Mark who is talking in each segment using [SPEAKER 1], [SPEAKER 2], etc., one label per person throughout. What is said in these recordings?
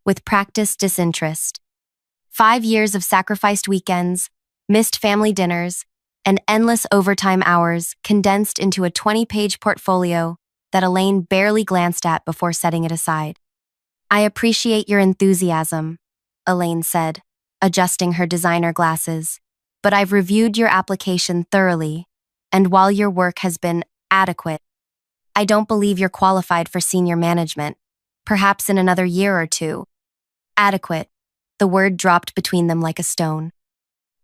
[SPEAKER 1] with practiced disinterest. 5 years of sacrificed weekends, missed family dinners, and endless overtime hours condensed into a 20-page portfolio that Elaine barely glanced at before setting it aside. "I appreciate your enthusiasm," Elaine said, adjusting her designer glasses, "but I've reviewed your application thoroughly, and while your work has been adequate, I don't believe you're qualified for senior management, perhaps in another year or two." Adequate. The word dropped between them like a stone.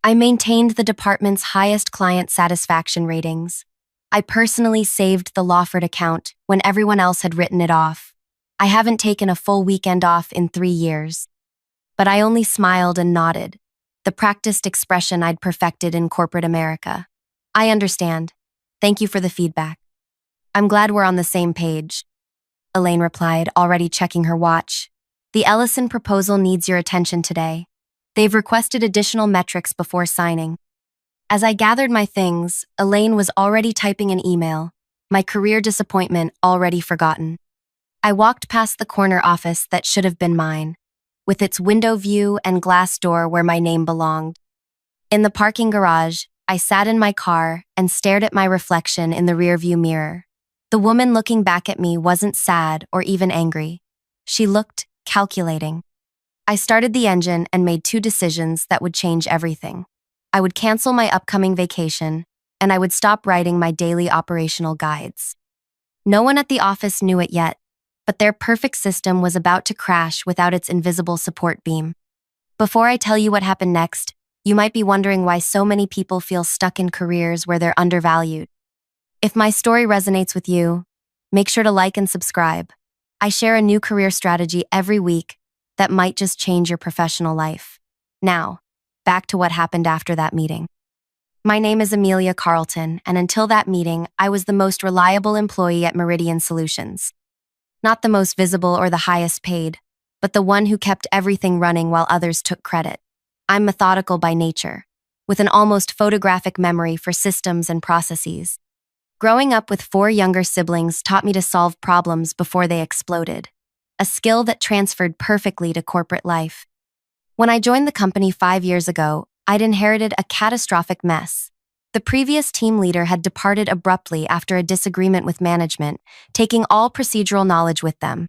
[SPEAKER 1] "I maintained the department's highest client satisfaction ratings. I personally saved the Lawford account when everyone else had written it off. I haven't taken a full weekend off in 3 years." But I only smiled and nodded, the practiced expression I'd perfected in corporate America. "I understand. Thank you for the feedback. I'm glad we're on the same page," Elaine replied, already checking her watch. "The Ellison proposal needs your attention today. They've requested additional metrics before signing." As I gathered my things, Elaine was already typing an email, my career disappointment already forgotten. I walked past the corner office that should have been mine, with its window view and glass door where my name belonged. In the parking garage, I sat in my car and stared at my reflection in the rearview mirror. The woman looking back at me wasn't sad or even angry. She looked calculating. I started the engine and made 2 decisions that would change everything. I would cancel my upcoming vacation, and I would stop writing my daily operational guides. No one at the office knew it yet, but their perfect system was about to crash without its invisible support beam. Before I tell you what happened next, you might be wondering why so many people feel stuck in careers where they're undervalued. If my story resonates with you, make sure to like and subscribe. I share a new career strategy every week that might just change your professional life. Now, back to what happened after that meeting. My name is Amelia Carlton, and until that meeting, I was the most reliable employee at Meridian Solutions. Not the most visible or the highest paid, but the one who kept everything running while others took credit. I'm methodical by nature, with an almost photographic memory for systems and processes. Growing up with 4 younger siblings taught me to solve problems before they exploded, a skill that transferred perfectly to corporate life. When I joined the company 5 years ago, I'd inherited a catastrophic mess. The previous team leader had departed abruptly after a disagreement with management, taking all procedural knowledge with them.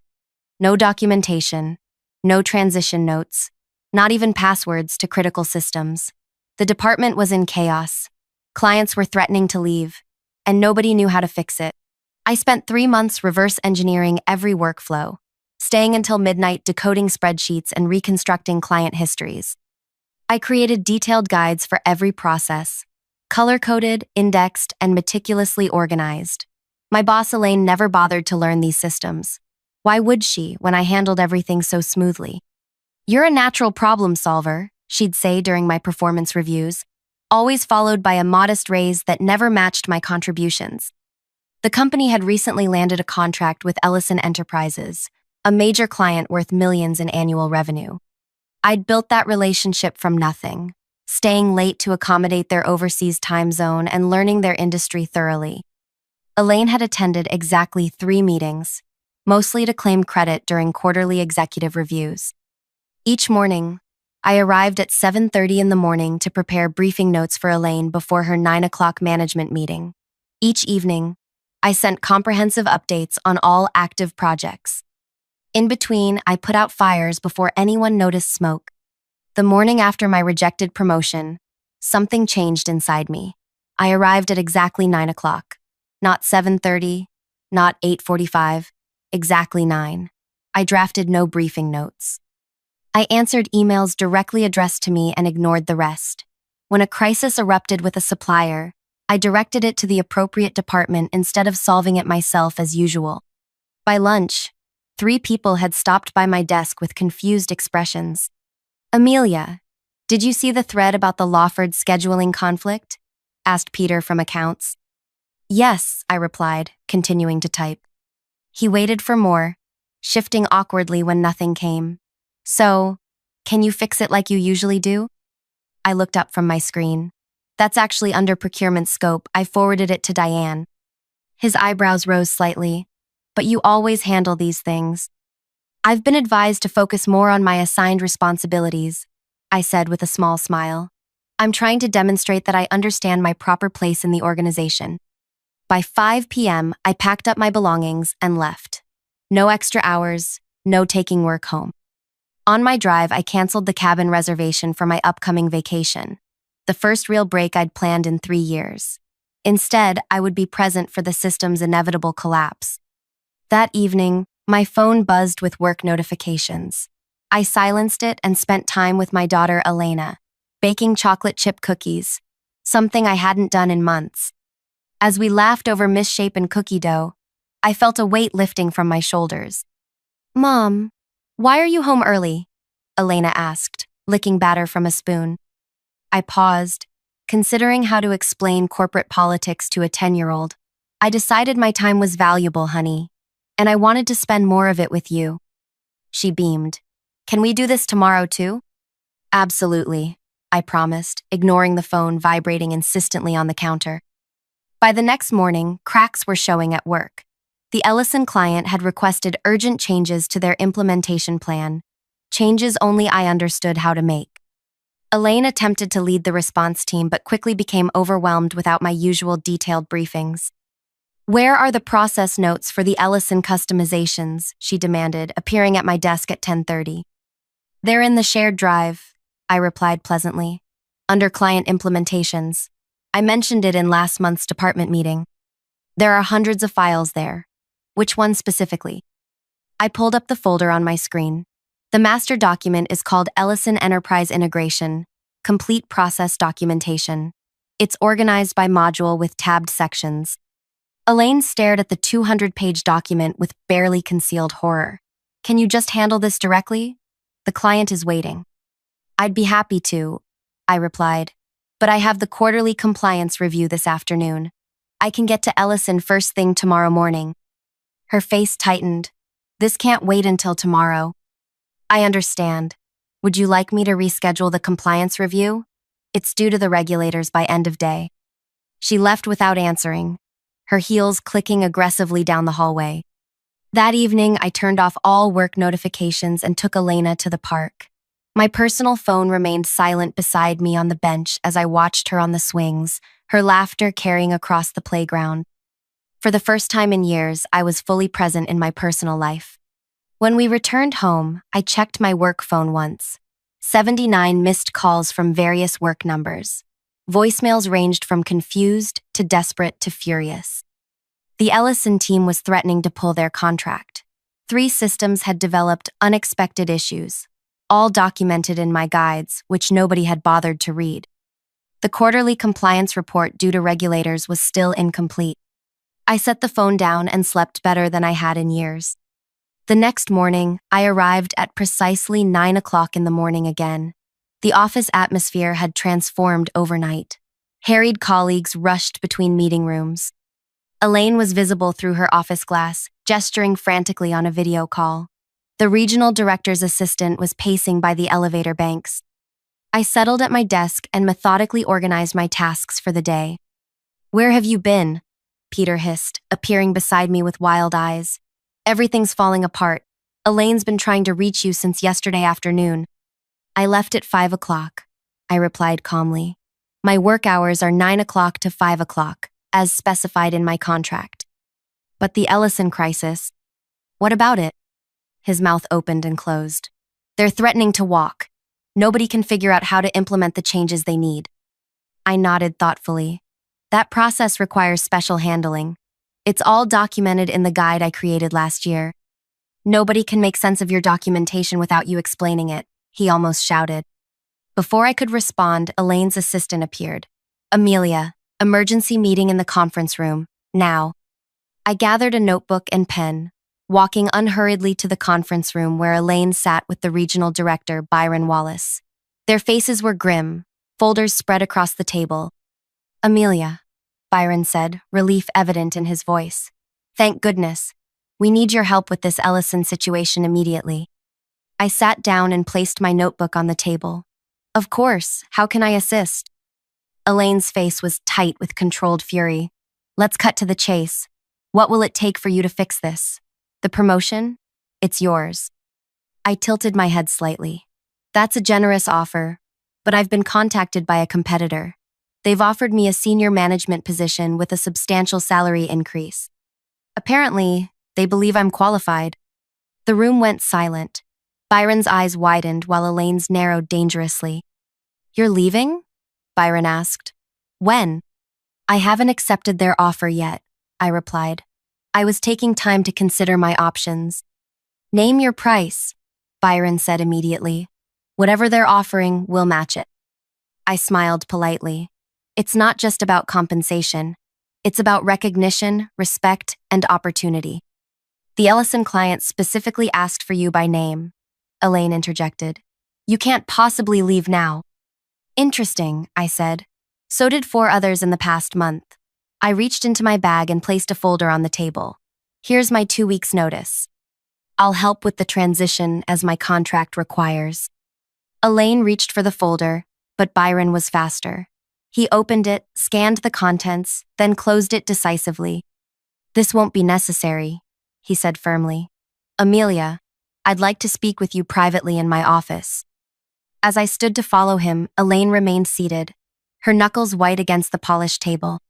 [SPEAKER 1] No documentation, no transition notes, not even passwords to critical systems. The department was in chaos. Clients were threatening to leave, and nobody knew how to fix it. I spent 3 months reverse engineering every workflow, staying until midnight decoding spreadsheets and reconstructing client histories. I created detailed guides for every process, color-coded, indexed, and meticulously organized. My boss Elaine never bothered to learn these systems. Why would she when I handled everything so smoothly? "You're a natural problem solver," she'd say during my performance reviews, always followed by a modest raise that never matched my contributions. The company had recently landed a contract with Ellison Enterprises, a major client worth millions in annual revenue. I'd built that relationship from nothing, staying late to accommodate their overseas time zone and learning their industry thoroughly. Elaine had attended exactly 3 meetings, mostly to claim credit during quarterly executive reviews. Each morning, I arrived at 7:30 in the morning to prepare briefing notes for Elaine before her 9 o'clock management meeting. Each evening, I sent comprehensive updates on all active projects. In between, I put out fires before anyone noticed smoke. The morning after my rejected promotion, something changed inside me. I arrived at exactly 9 o'clock. Not 7:30, not 8:45, exactly 9. I drafted no briefing notes. I answered emails directly addressed to me and ignored the rest. When a crisis erupted with a supplier, I directed it to the appropriate department instead of solving it myself as usual. By lunch, 3 people had stopped by my desk with confused expressions. "Amelia, did you see the thread about the Lawford scheduling conflict?" asked Peter from accounts. "Yes," I replied, continuing to type. He waited for more, shifting awkwardly when nothing came. "So, can you fix it like you usually do?" I looked up from my screen. "That's actually under procurement scope. I forwarded it to Diane." His eyebrows rose slightly. "But you always handle these things." I've been advised to focus more on my assigned responsibilities, I said with a small smile. I'm trying to demonstrate that I understand my proper place in the organization. By 5 p.m., I packed up my belongings and left. No extra hours, no taking work home. On my drive, I canceled the cabin reservation for my upcoming vacation, the first real break I'd planned in 3 years. Instead, I would be present for the system's inevitable collapse. That evening, my phone buzzed with work notifications. I silenced it and spent time with my daughter Elena, baking chocolate chip cookies, something I hadn't done in months. As we laughed over misshapen cookie dough, I felt a weight lifting from my shoulders. "Mom, why are you home early?" Elena asked, licking batter from a spoon. I paused, considering how to explain corporate politics to a 10-year-old. I decided my time was valuable, honey, and I wanted to spend more of it with you. She beamed. "Can we do this tomorrow too?" "Absolutely," I promised, ignoring the phone vibrating insistently on the counter. By the next morning, cracks were showing at work. The Ellison client had requested urgent changes to their implementation plan, changes only I understood how to make. Elaine attempted to lead the response team but quickly became overwhelmed without my usual detailed briefings. "Where are the process notes for the Ellison customizations?" she demanded, appearing at my desk at 10:30. "They're in the shared drive," I replied pleasantly. "Under client implementations. I mentioned it in last month's department meeting. There are hundreds of files there. Which one specifically?" I pulled up the folder on my screen. The master document is called Ellison Enterprise Integration, Complete Process Documentation. It's organized by module with tabbed sections. Elaine stared at the 200-page document with barely concealed horror. "Can you just handle this directly? The client is waiting." "I'd be happy to," I replied, "but I have the quarterly compliance review this afternoon. I can get to Ellison first thing tomorrow morning." Her face tightened. "This can't wait until tomorrow." "I understand. Would you like me to reschedule the compliance review? It's due to the regulators by end of day." She left without answering, her heels clicking aggressively down the hallway. That evening, I turned off all work notifications and took Elena to the park. My personal phone remained silent beside me on the bench as I watched her on the swings, her laughter carrying across the playground. For the first time in years, I was fully present in my personal life. When we returned home, I checked my work phone once. 79 missed calls from various work numbers. Voicemails ranged from confused to desperate to furious. The Ellison team was threatening to pull their contract. 3 systems had developed unexpected issues, all documented in my guides, which nobody had bothered to read. The quarterly compliance report due to regulators was still incomplete. I set the phone down and slept better than I had in years. The next morning, I arrived at precisely 9 o'clock in the morning again. The office atmosphere had transformed overnight. Harried colleagues rushed between meeting rooms. Elaine was visible through her office glass, gesturing frantically on a video call. The regional director's assistant was pacing by the elevator banks. I settled at my desk and methodically organized my tasks for the day. "Where have you been?" Peter hissed, appearing beside me with wild eyes. "Everything's falling apart. Elaine's been trying to reach you since yesterday afternoon." "I left at 5 o'clock, I replied calmly. "My work hours are 9 o'clock to 5 o'clock, as specified in my contract." "But the Ellison crisis, what about it?" His mouth opened and closed. "They're threatening to walk. Nobody can figure out how to implement the changes they need." I nodded thoughtfully. "That process requires special handling. It's all documented in the guide I created last year." "Nobody can make sense of your documentation without you explaining it," he almost shouted. Before I could respond, Elaine's assistant appeared. "Amelia, emergency meeting in the conference room, now." I gathered a notebook and pen, walking unhurriedly to the conference room where Elaine sat with the regional director, Byron Wallace. Their faces were grim, folders spread across the table. "Amelia," Byron said, relief evident in his voice. "Thank goodness. We need your help with this Ellison situation immediately." I sat down and placed my notebook on the table. "Of course, how can I assist?" Elaine's face was tight with controlled fury. "Let's cut to the chase. What will it take for you to fix this? The promotion? It's yours." I tilted my head slightly. That's a generous offer, but I've been contacted by a competitor. They've offered me a senior management position with a substantial salary increase. Apparently, they believe I'm qualified. The room went silent. Byron's eyes widened while Elaine's narrowed dangerously. You're leaving? Byron asked. When? I haven't accepted their offer yet, I replied. I was taking time to consider my options. Name your price, Byron said immediately. Whatever they're offering, we'll match it. I smiled politely. It's not just about compensation. It's about recognition, respect, and opportunity. The Ellison client specifically asked for you by name, Elaine interjected. You can't possibly leave now. Interesting, I said. So did 4 others in the past month. I reached into my bag and placed a folder on the table. Here's my 2 weeks' notice. I'll help with the transition as my contract requires. Elaine reached for the folder, but Byron was faster. He opened it, scanned the contents, then closed it decisively. This won't be necessary, he said firmly. Amelia, I'd like to speak with you privately in my office. As I stood to follow him, Elaine remained seated, her knuckles white against the polished table.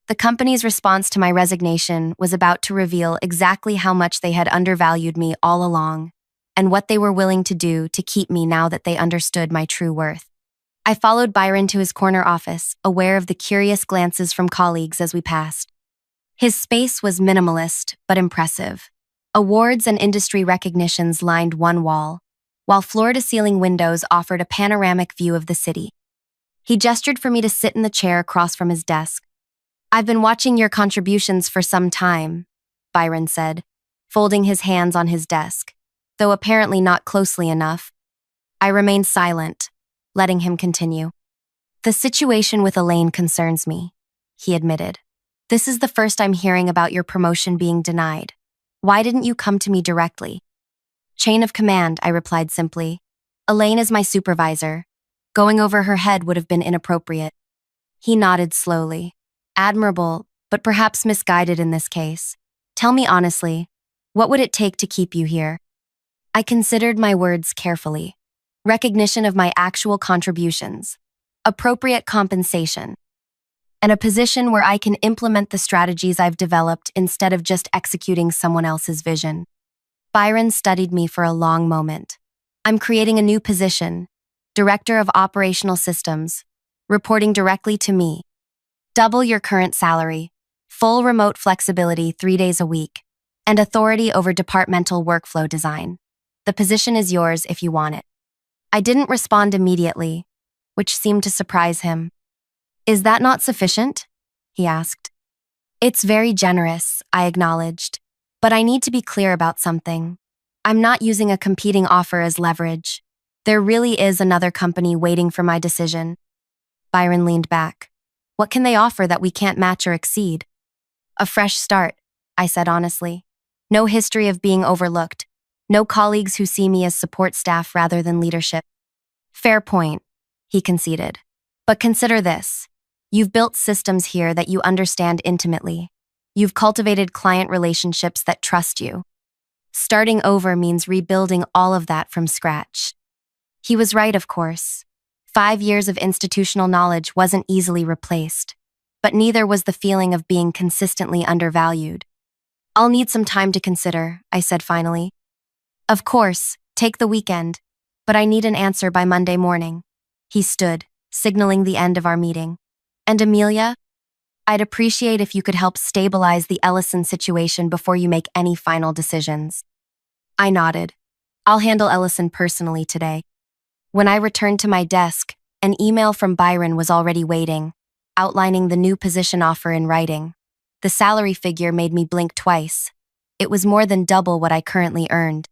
[SPEAKER 1] The company's response to my resignation was about to reveal exactly how much they had undervalued me all along, and what they were willing to do to keep me now that they understood my true worth. I followed Byron to his corner office, aware of the curious glances from colleagues as we passed. His space was minimalist, but impressive. Awards and industry recognitions lined one wall, while floor-to-ceiling windows offered a panoramic view of the city. He gestured for me to sit in the chair across from his desk. I've been watching your contributions for some time, Byron said, folding his hands on his desk, though apparently not closely enough. I remained silent, letting him continue. The situation with Elaine concerns me, he admitted. This is the first I'm hearing about your promotion being denied. Why didn't you come to me directly? Chain of command, I replied simply. Elaine is my supervisor. Going over her head would have been inappropriate. He nodded slowly. Admirable, but perhaps misguided in this case. Tell me honestly, what would it take to keep you here? I considered my words carefully. Recognition of my actual contributions. Appropriate compensation. And a position where I can implement the strategies I've developed instead of just executing someone else's vision. Byron studied me for a long moment. I'm creating a new position, Director of Operational Systems, reporting directly to me. Double your current salary, full remote flexibility 3 days a week, and authority over departmental workflow design. The position is yours if you want it. I didn't respond immediately, which seemed to surprise him. Is that not sufficient? He asked. It's very generous, I acknowledged, but I need to be clear about something. I'm not using a competing offer as leverage. There really is another company waiting for my decision. Byron leaned back. What can they offer that we can't match or exceed? A fresh start, I said honestly. No history of being overlooked. No colleagues who see me as support staff rather than leadership. Fair point, he conceded. But consider this. You've built systems here that you understand intimately. You've cultivated client relationships that trust you. Starting over means rebuilding all of that from scratch. He was right, of course. 5 years of institutional knowledge wasn't easily replaced, but neither was the feeling of being consistently undervalued. I'll need some time to consider, I said finally. Of course, take the weekend, but I need an answer by Monday morning. He stood, signaling the end of our meeting. And Amelia, I'd appreciate if you could help stabilize the Ellison situation before you make any final decisions. I nodded. I'll handle Ellison personally today. When I returned to my desk, an email from Byron was already waiting, outlining the new position offer in writing. The salary figure made me blink twice. It was more than double what I currently earned.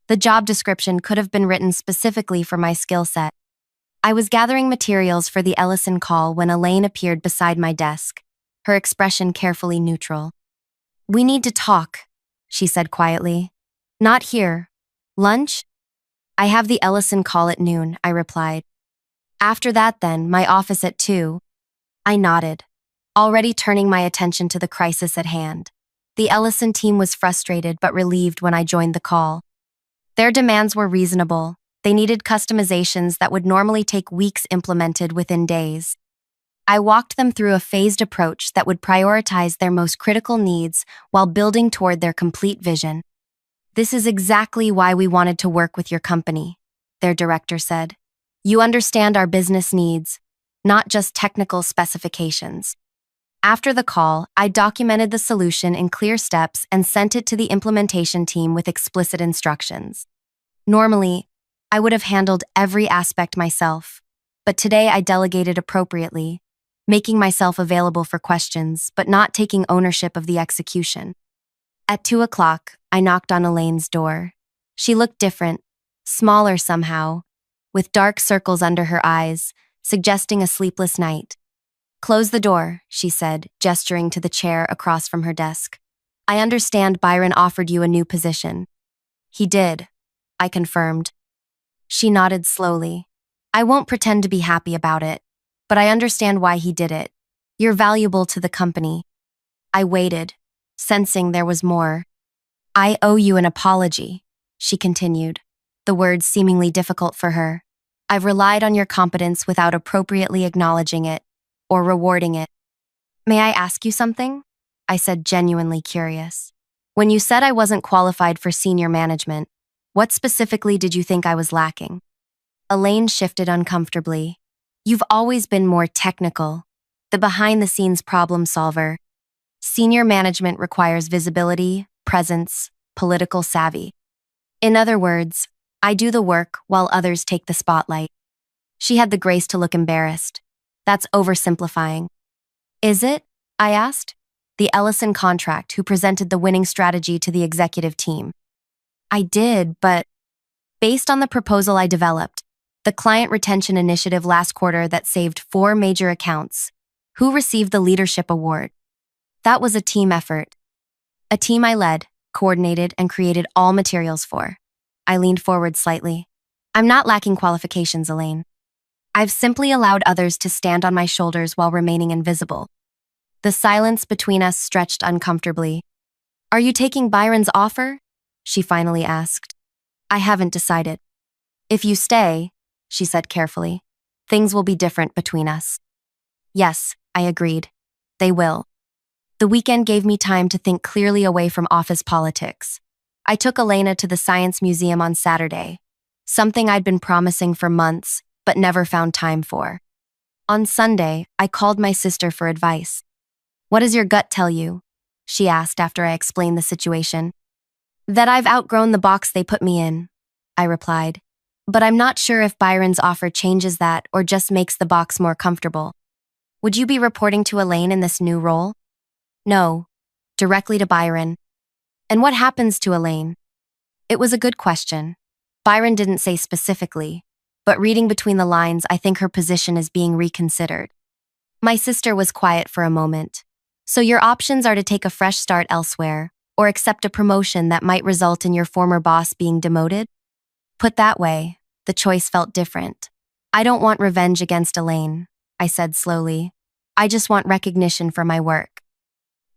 [SPEAKER 1] The job description could have been written specifically for my skill set. I was gathering materials for the Ellison call when Elaine appeared beside my desk, her expression carefully neutral. We need to talk, she said quietly. Not here. Lunch? I have the Ellison call at noon, I replied. After that then, my office at 2. I nodded, already turning my attention to the crisis at hand. The Ellison team was frustrated but relieved when I joined the call. Their demands were reasonable. They needed customizations that would normally take weeks implemented within days. I walked them through a phased approach that would prioritize their most critical needs while building toward their complete vision. "This is exactly why we wanted to work with your company," their director said. "You understand our business needs, not just technical specifications." After the call, I documented the solution in clear steps and sent it to the implementation team with explicit instructions. Normally, I would have handled every aspect myself, but today I delegated appropriately, making myself available for questions, but not taking ownership of the execution. At 2 o'clock, I knocked on Elaine's door. She looked different, smaller somehow, with dark circles under her eyes, suggesting a sleepless night. "Close the door," she said, gesturing to the chair across from her desk. "I understand Byron offered you a new position." "He did," I confirmed. She nodded slowly. "I won't pretend to be happy about it, but I understand why he did it. You're valuable to the company." I waited, sensing there was more. "I owe you an apology," she continued, the words seemingly difficult for her. "I've relied on your competence without appropriately acknowledging it or rewarding it." "May I ask you something?" I said, genuinely curious. "When you said I wasn't qualified for senior management, what specifically did you think I was lacking?" Elaine shifted uncomfortably. "You've always been more technical, the behind-the-scenes problem solver. Senior management requires visibility, presence, political savvy. In other words, I do the work while others take the spotlight." She had the grace to look embarrassed. "That's oversimplifying." "Is it?" I asked. "The Ellison contract who presented the winning strategy to the executive team." "I did, but based on the proposal I developed, the client retention initiative last quarter that saved 4 major accounts, who received the leadership award? That was a team effort. A team I led, coordinated, and created all materials for." I leaned forward slightly. "I'm not lacking qualifications, Elaine. I've simply allowed others to stand on my shoulders while remaining invisible." The silence between us stretched uncomfortably. "Are you taking Byron's offer?" she finally asked. "I haven't decided. If you stay," she said carefully, "things will be different between us." "Yes," I agreed. "They will." The weekend gave me time to think clearly away from office politics. I took Elena to the Science Museum on Saturday, something I'd been promising for months, but never found time for. On Sunday, I called my sister for advice. "What does your gut tell you?" she asked after I explained the situation. "That I've outgrown the box they put me in," I replied. "But I'm not sure if Byron's offer changes that or just makes the box more comfortable." "Would you be reporting to Elaine in this new role?" "No, directly to Byron." "And what happens to Elaine?" It was a good question. Byron didn't say specifically, but reading between the lines, I think her position is being reconsidered. My sister was quiet for a moment. "So your options are to take a fresh start elsewhere, or accept a promotion that might result in your former boss being demoted?" Put that way, the choice felt different. "I don't want revenge against Elaine," I said slowly. "I just want recognition for my work."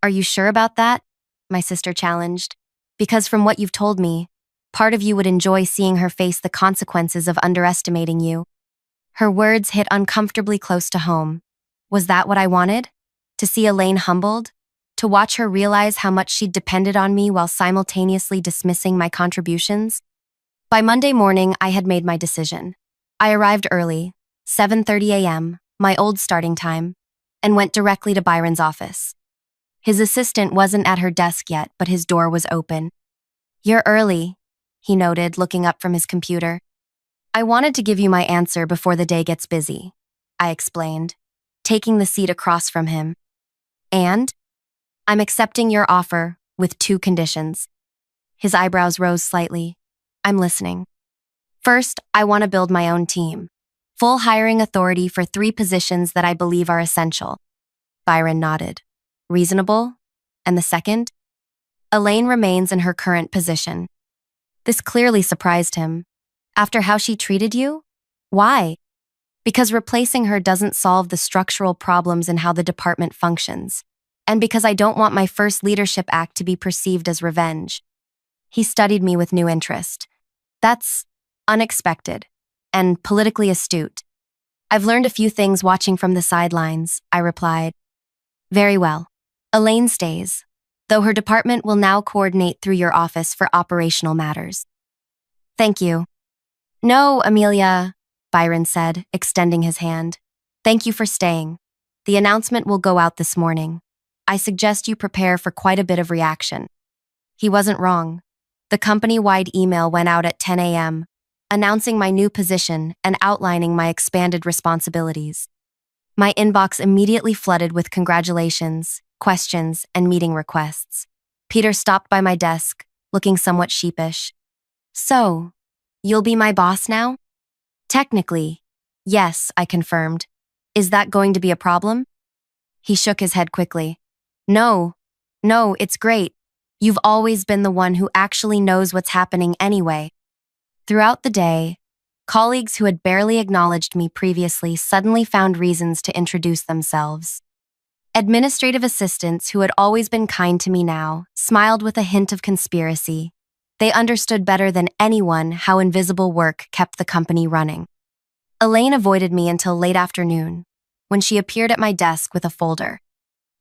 [SPEAKER 1] "Are you sure about that?" my sister challenged. "Because from what you've told me, part of you would enjoy seeing her face the consequences of underestimating you." Her words hit uncomfortably close to home. Was that what I wanted? To see Elaine humbled? To watch her realize how much she'd depended on me while simultaneously dismissing my contributions? By Monday morning, I had made my decision. I arrived early, 7:30 a.m., my old starting time, and went directly to Byron's office. His assistant wasn't at her desk yet, but his door was open. "You're early," he noted, looking up from his computer. "I wanted to give you my answer before the day gets busy," I explained, taking the seat across from him. "And? I'm accepting your offer with 2 conditions." His eyebrows rose slightly. "I'm listening." "First, I want to build my own team. Full hiring authority for 3 positions that I believe are essential." Byron nodded. "Reasonable? And the second?" "Elaine remains in her current position." This clearly surprised him. "After how she treated you? Why?" "Because replacing her doesn't solve the structural problems in how the department functions. And because I don't want my first leadership act to be perceived as revenge." He studied me with new interest. That's unexpected and politically astute. I've learned a few things watching from the sidelines, I replied. Very well. Elaine stays, though her department will now coordinate through your office for operational matters. Thank you. No, Amelia, Byron said, extending his hand. Thank you for staying. The announcement will go out this morning. I suggest you prepare for quite a bit of reaction. He wasn't wrong. The company-wide email went out at 10 a.m., announcing my new position and outlining my expanded responsibilities. My inbox immediately flooded with congratulations, questions, and meeting requests. Peter stopped by my desk, looking somewhat sheepish. So, you'll be my boss now? Technically, yes, I confirmed. Is that going to be a problem? He shook his head quickly. No, it's great. You've always been the one who actually knows what's happening anyway. Throughout the day, colleagues who had barely acknowledged me previously suddenly found reasons to introduce themselves. Administrative assistants who had always been kind to me now smiled with a hint of conspiracy. They understood better than anyone how invisible work kept the company running. Elaine avoided me until late afternoon, when she appeared at my desk with a folder.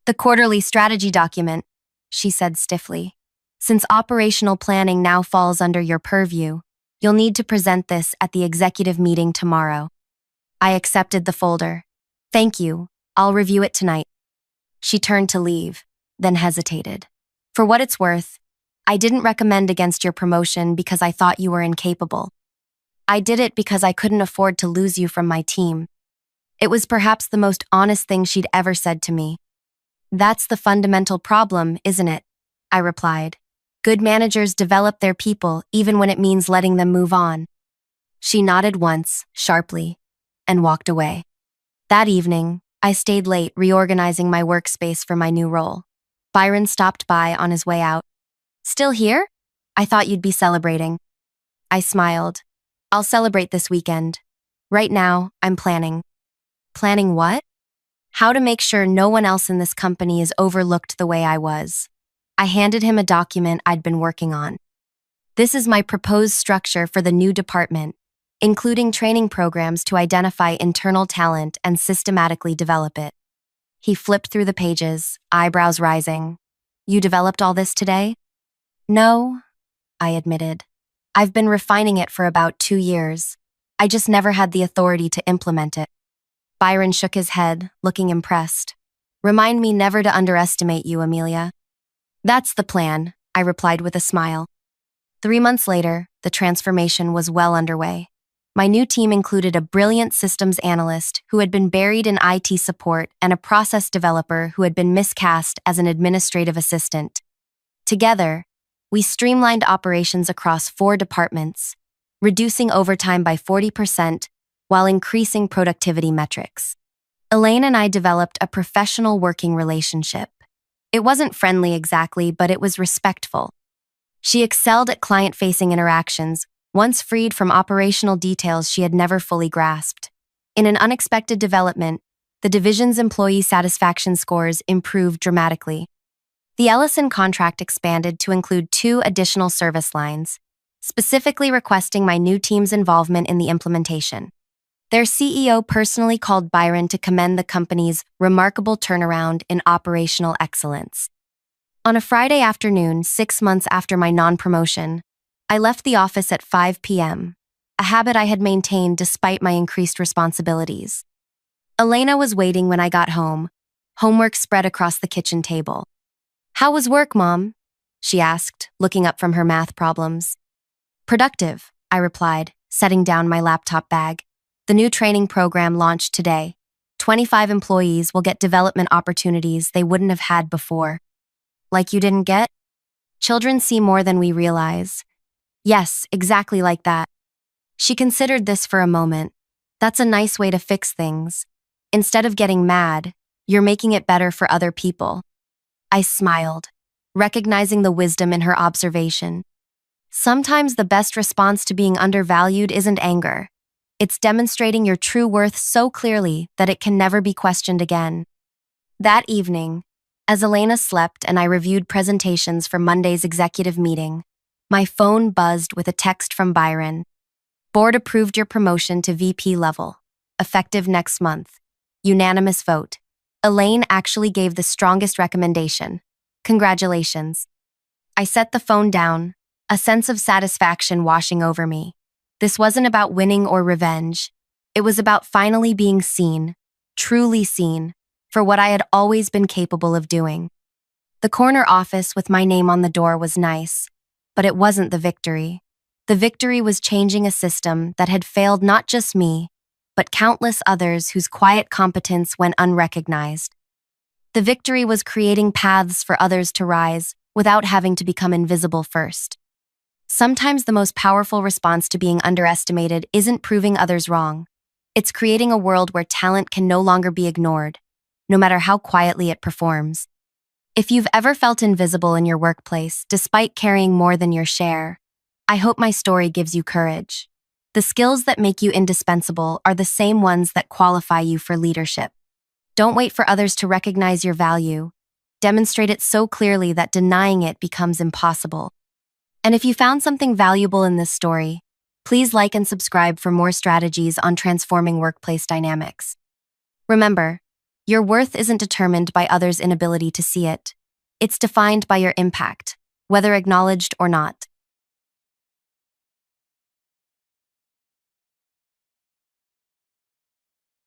[SPEAKER 1] The quarterly strategy document, she said stiffly. Since operational planning now falls under your purview, you'll need to present this at the executive meeting tomorrow. I accepted the folder. Thank you. I'll review it tonight. She turned to leave, then hesitated. For what it's worth, I didn't recommend against your promotion because I thought you were incapable. I did it because I couldn't afford to lose you from my team. It was perhaps the most honest thing she'd ever said to me. That's the fundamental problem, isn't it? I replied. Good managers develop their people even when it means letting them move on. She nodded once, sharply, and walked away. That evening, I stayed late reorganizing my workspace for my new role. Byron stopped by on his way out. Still here? I thought you'd be celebrating. I smiled. I'll celebrate this weekend. Right now, I'm planning. Planning what? How to make sure no one else in this company is overlooked the way I was. I handed him a document I'd been working on. This is my proposed structure for the new department, including training programs to identify internal talent and systematically develop it. He flipped through the pages, eyebrows rising. You developed all this today? No, I admitted. I've been refining it for about 2 years. I just never had the authority to implement it. Byron shook his head, looking impressed. Remind me never to underestimate you, Amelia. That's the plan, I replied with a smile. 3 months later, the transformation was well underway. My new team included a brilliant systems analyst who had been buried in IT support and a process developer who had been miscast as an administrative assistant. Together, we streamlined operations across 4 departments, reducing overtime by 40% while increasing productivity metrics. Elaine and I developed a professional working relationship. It wasn't friendly exactly, but it was respectful. She excelled at client-facing interactions, once freed from operational details she had never fully grasped. In an unexpected development, the division's employee satisfaction scores improved dramatically. The Ellison contract expanded to include 2 additional service lines, specifically requesting my new team's involvement in the implementation. Their CEO personally called Byron to commend the company's remarkable turnaround in operational excellence. On a Friday afternoon, 6 months after my non-promotion, I left the office at 5 p.m., a habit I had maintained despite my increased responsibilities. Elena was waiting when I got home, homework spread across the kitchen table. How was work, Mom? She asked, looking up from her math problems. Productive, I replied, setting down my laptop bag. The new training program launched today. 25 employees will get development opportunities they wouldn't have had before. Like you didn't get? Children see more than we realize. Yes, exactly like that. She considered this for a moment. That's a nice way to fix things. Instead of getting mad, you're making it better for other people. I smiled, recognizing the wisdom in her observation. Sometimes the best response to being undervalued isn't anger. It's demonstrating your true worth so clearly that it can never be questioned again. That evening, as Elena slept and I reviewed presentations for Monday's executive meeting, My phone buzzed with a text from Byron. Board approved your promotion to VP level. Effective next month. Unanimous vote. Elaine actually gave the strongest recommendation. Congratulations. I set the phone down, a sense of satisfaction washing over me. This wasn't about winning or revenge. It was about finally being seen, truly seen, for what I had always been capable of doing. The corner office with my name on the door was nice, but it wasn't the victory. The victory was changing a system that had failed not just me, but countless others whose quiet competence went unrecognized. The victory was creating paths for others to rise without having to become invisible first. Sometimes the most powerful response to being underestimated isn't proving others wrong. It's creating a world where talent can no longer be ignored, no matter how quietly it performs. If you've ever felt invisible in your workplace, despite carrying more than your share, I hope my story gives you courage. The skills that make you indispensable are the same ones that qualify you for leadership. Don't wait for others to recognize your value. Demonstrate it so clearly that denying it becomes impossible. And if you found something valuable in this story, please like and subscribe for more strategies on transforming workplace dynamics. Remember, your worth isn't determined by others' inability to see it. It's defined by your impact, whether acknowledged or not.